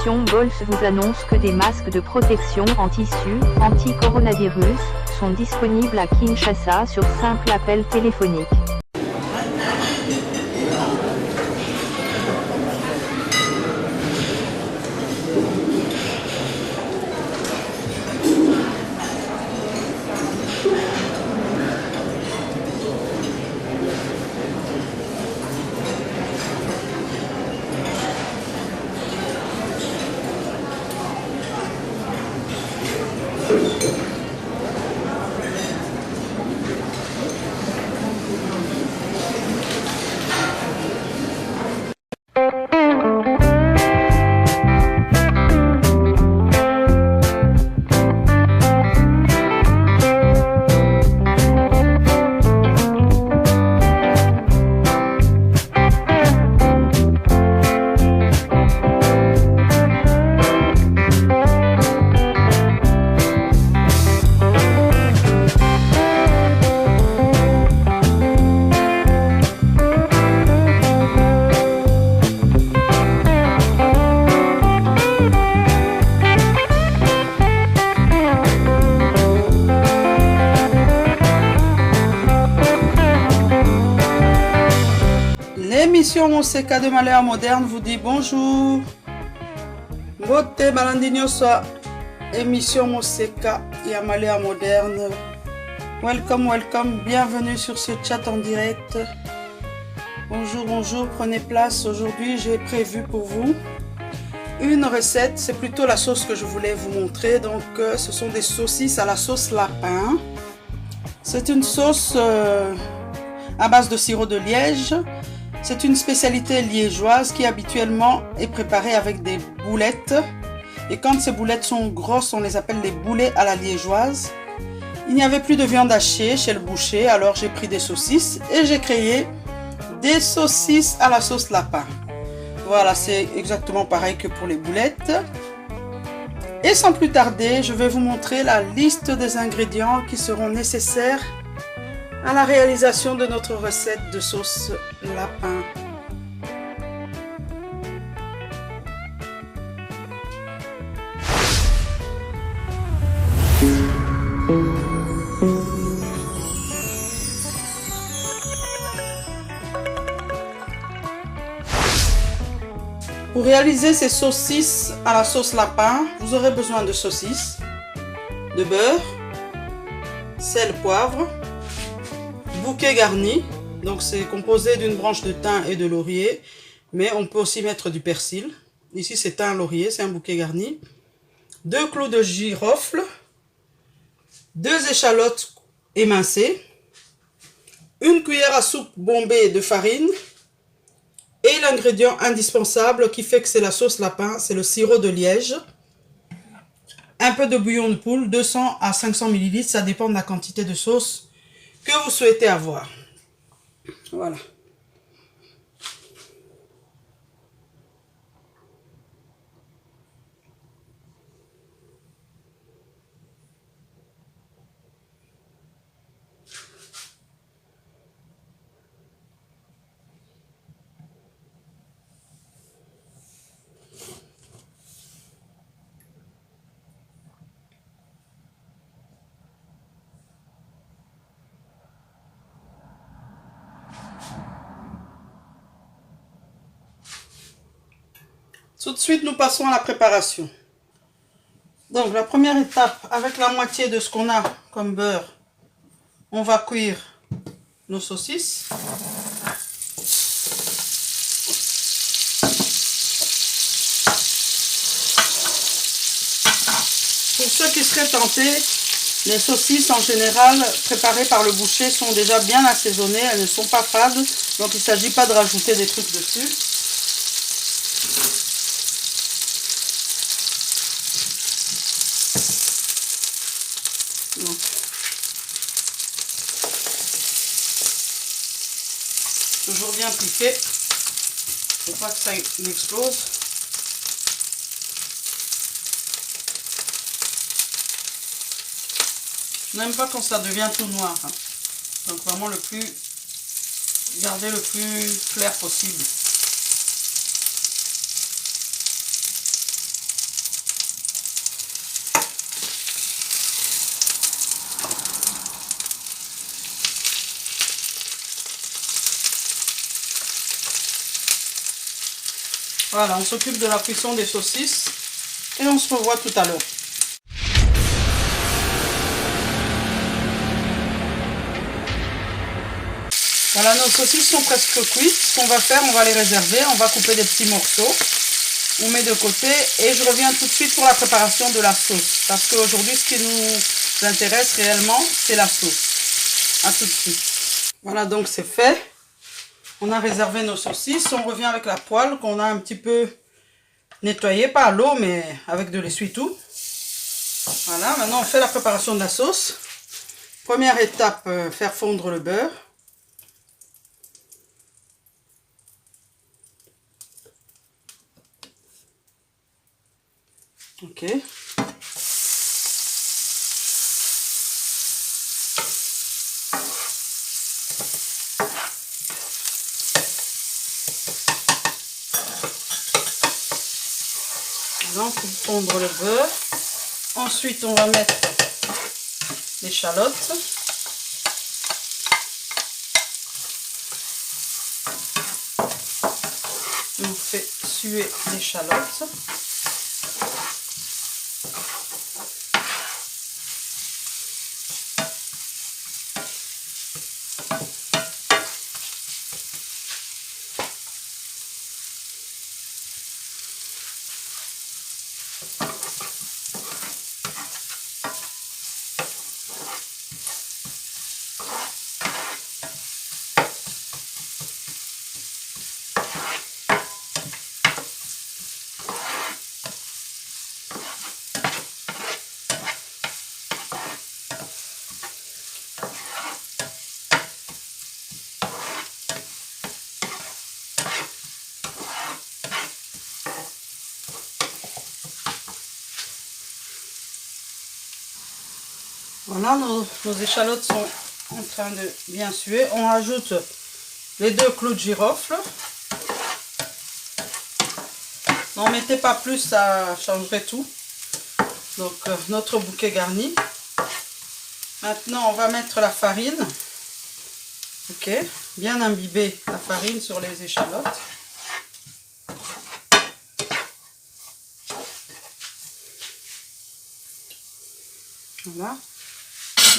Nutrition Bols vous annonce que des masques de protection en tissu, anti-coronavirus, sont disponibles à Kinshasa sur simple appel téléphonique. L'émission Moseka de Malheur Moderne vous dit bonjour. Bote Balandinho soit émission Moseka et Malheur Moderne. Welcome, welcome, bienvenue sur ce chat en direct. Bonjour, bonjour, prenez place. Aujourd'hui, j'ai prévu pour vous une recette. C'est plutôt la sauce que je voulais vous montrer. Donc, ce sont des saucisses à la sauce lapin. C'est une sauce à base de sirop de liège. C'est une spécialité liégeoise qui habituellement est préparée avec des boulettes. Et quand ces boulettes sont grosses, on les appelle les boulets à la liégeoise. Il n'y avait plus de viande hachée chez le boucher, alors j'ai pris des saucisses et j'ai créé des saucisses à la sauce lapin. Voilà, c'est exactement pareil que pour les boulettes. Et sans plus tarder, je vais vous montrer la liste des ingrédients qui seront nécessaires à la réalisation de notre recette de sauce lapin. Pour réaliser ces saucisses à la sauce lapin, vous aurez besoin de saucisses, de beurre, sel, poivre, bouquet garni, donc c'est composé d'une branche de thym et de laurier, mais on peut aussi mettre du persil. Ici c'est thym laurier, c'est un bouquet garni. 2 clous de girofle, 2 échalotes émincées, 1 cuillère à soupe bombée de farine, et l'ingrédient indispensable qui fait que c'est la sauce lapin, c'est le sirop de liège. Un peu de bouillon de poule, 200 à 500 ml, ça dépend de la quantité de sauce que vous souhaitez avoir. Voilà. Tout de suite, nous passons à la préparation. Donc, la première étape, avec la moitié de ce qu'on a comme beurre, on va cuire nos saucisses. Pour ceux qui seraient tentés, les saucisses en général préparées par le boucher sont déjà bien assaisonnées, elles ne sont pas fades, donc il ne s'agit pas de rajouter des trucs dessus. Donc, toujours bien piqué, faut pas que ça explose. Je n'aime pas quand ça devient tout noir, hein. Donc vraiment garder le plus clair possible. Voilà, on s'occupe de la cuisson des saucisses et on se revoit tout à l'heure. Voilà, nos saucisses sont presque cuites. Ce qu'on va faire, on va les réserver. On va couper des petits morceaux. On met de côté et je reviens tout de suite pour la préparation de la sauce. Parce qu'aujourd'hui, ce qui nous intéresse réellement, c'est la sauce. A tout de suite. Voilà, donc c'est fait. On a réservé nos saucisses. On revient avec la poêle qu'on a un petit peu nettoyée, pas à l'eau, mais avec de l'essuie-tout. Voilà, maintenant on fait la préparation de la sauce. Première étape, faire fondre le beurre. Ok. Donc, fondre le beurre. Ensuite, on va mettre l'échalote. On fait suer l'échalote. Voilà, nos échalotes sont en train de bien suer. On rajoute les 2 clous de girofle. N'en mettez pas plus, ça changerait tout. Donc notre bouquet garni. Maintenant on va mettre la farine. Ok, bien imbiber la farine sur les échalotes. Voilà.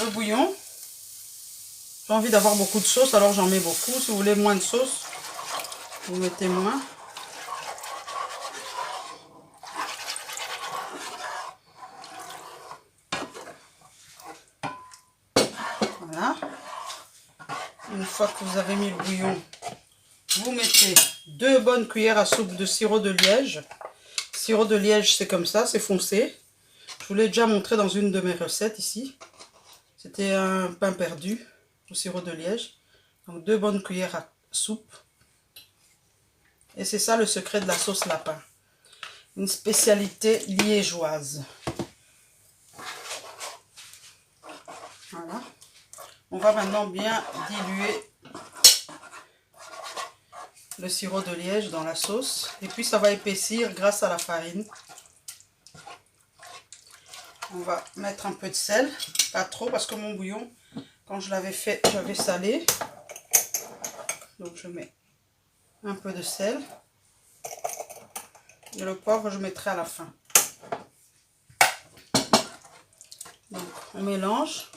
Le bouillon. J'ai envie d'avoir beaucoup de sauce, alors j'en mets beaucoup. Si vous voulez moins de sauce, vous mettez moins. Voilà. Une fois que vous avez mis le bouillon, vous mettez 2 bonnes cuillères à soupe de sirop de liège. Sirop de liège, c'est comme ça, c'est foncé. Je vous l'ai déjà montré dans une de mes recettes ici. C'était un pain perdu au sirop de liège. Donc 2 bonnes cuillères à soupe. Et c'est ça le secret de la sauce lapin. Une spécialité liégeoise. Voilà. On va maintenant bien diluer le sirop de liège dans la sauce. Et puis ça va épaissir grâce à la farine. On va mettre un peu de sel. Pas trop parce que mon bouillon, quand je l'avais fait, j'avais salé. Donc je mets un peu de sel. Et le poivre, je mettrai à la fin. Donc on mélange.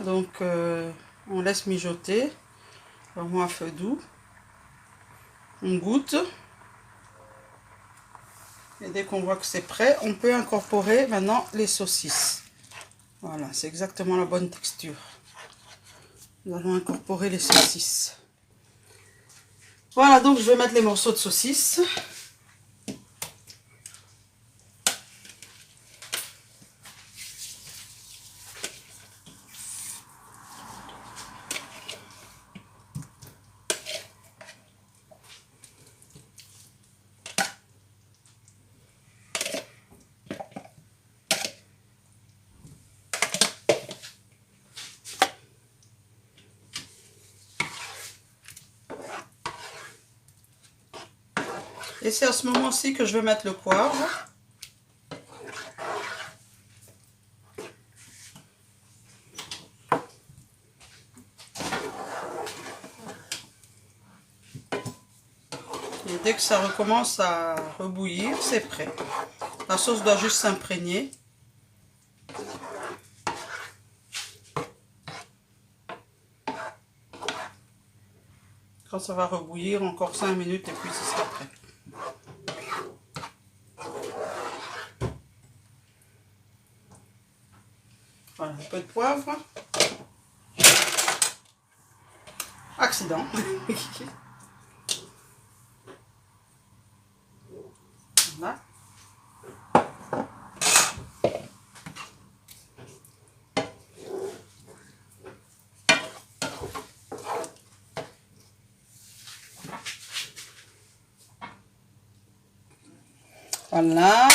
donc on laisse mijoter, vraiment à feu doux. On goûte. Et dès qu'on voit que c'est prêt, on peut incorporer maintenant les saucisses. Voilà, c'est exactement la bonne texture. Nous allons incorporer les saucisses. Voilà, donc je vais mettre les morceaux de saucisses. Et c'est à ce moment-ci que je vais mettre le poivre. Et dès que ça recommence à rebouillir, c'est prêt. La sauce doit juste s'imprégner. Quand ça va rebouillir, encore 5 minutes et puis ce sera prêt. Voilà, un peu de poivre. Accident. Voilà. Voilà.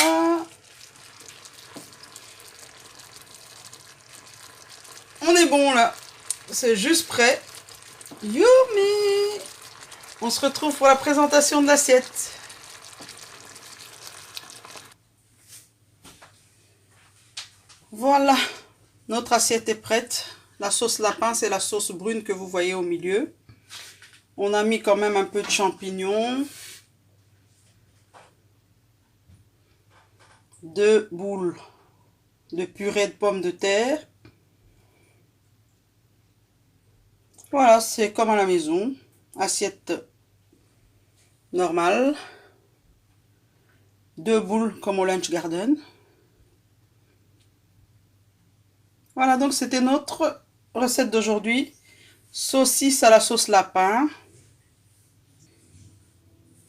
On est bon là. C'est juste prêt. Yummy! On se retrouve pour la présentation de l'assiette. Voilà. Notre assiette est prête. La sauce lapin, c'est la sauce brune que vous voyez au milieu. On a mis quand même un peu de champignons. 2 boules de purée de pommes de terre. Voilà, c'est comme à la maison. Assiette normale. 2 boules comme au Lunch Garden. Voilà, donc c'était notre recette d'aujourd'hui. Saucisse à la sauce lapin.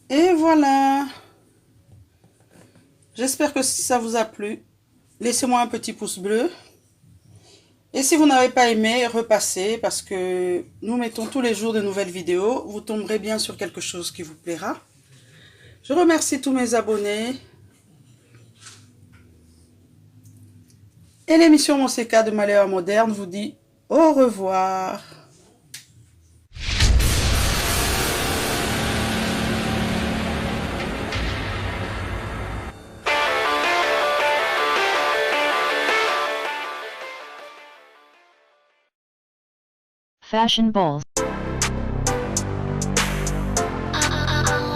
Et voilà. J'espère que ça vous a plu. Laissez-moi un petit pouce bleu. Et si vous n'avez pas aimé, repassez parce que nous mettons tous les jours de nouvelles vidéos. Vous tomberez bien sur quelque chose qui vous plaira. Je remercie tous mes abonnés. Et l'émission Monseka de Malheur Moderne vous dit au revoir. Fashion balls.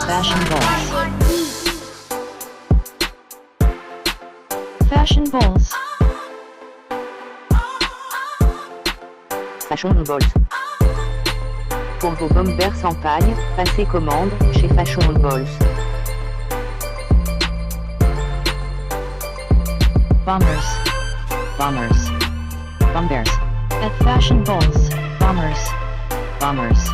Fashion balls. Fashion balls. Fashion balls. Pour vos bombers en paille, passez commande chez Fashion balls. Bombers. Bombers. Bombers. At Fashion balls. Bombers. Bombers.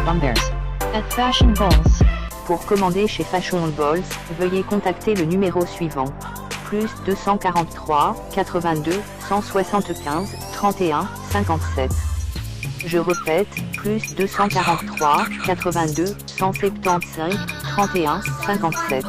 Bombers. At Fashion balls. Pour commander chez Fashion balls, veuillez contacter le numéro suivant. Plus 243 82 175 31 57. Je répète, plus 243 82 175 31 57.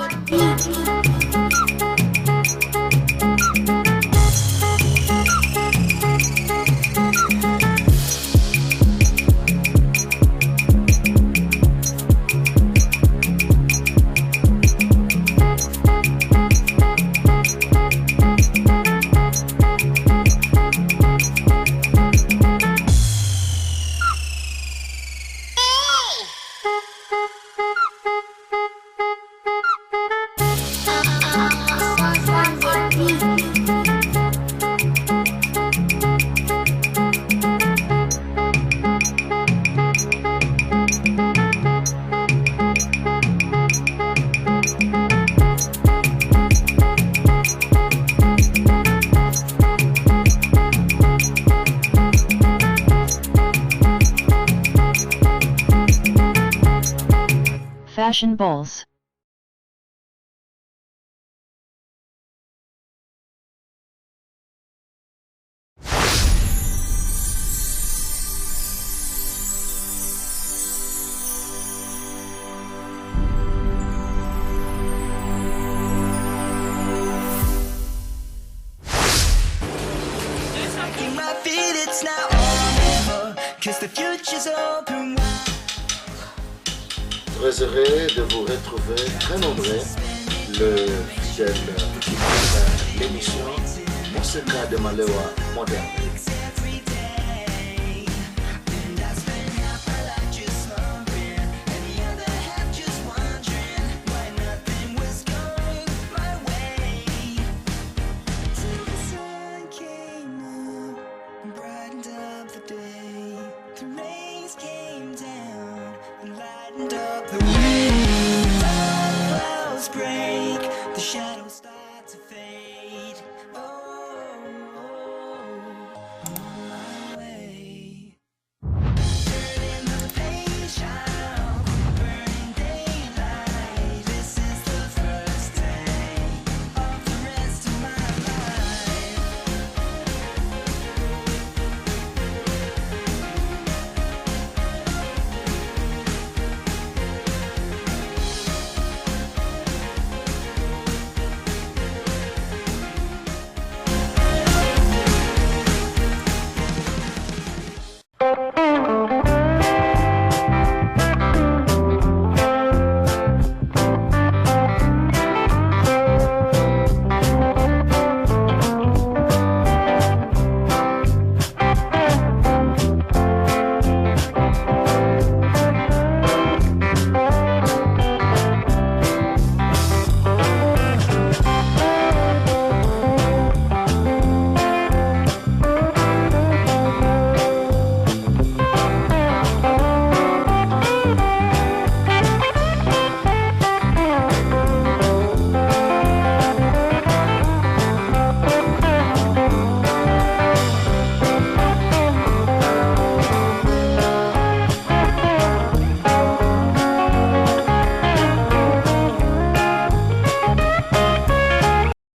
fashion balls. Très heureux de vous retrouver très nombreux, le fidèle l'émission Moseka de Malewa moderne. The wind, clouds break, the shadows.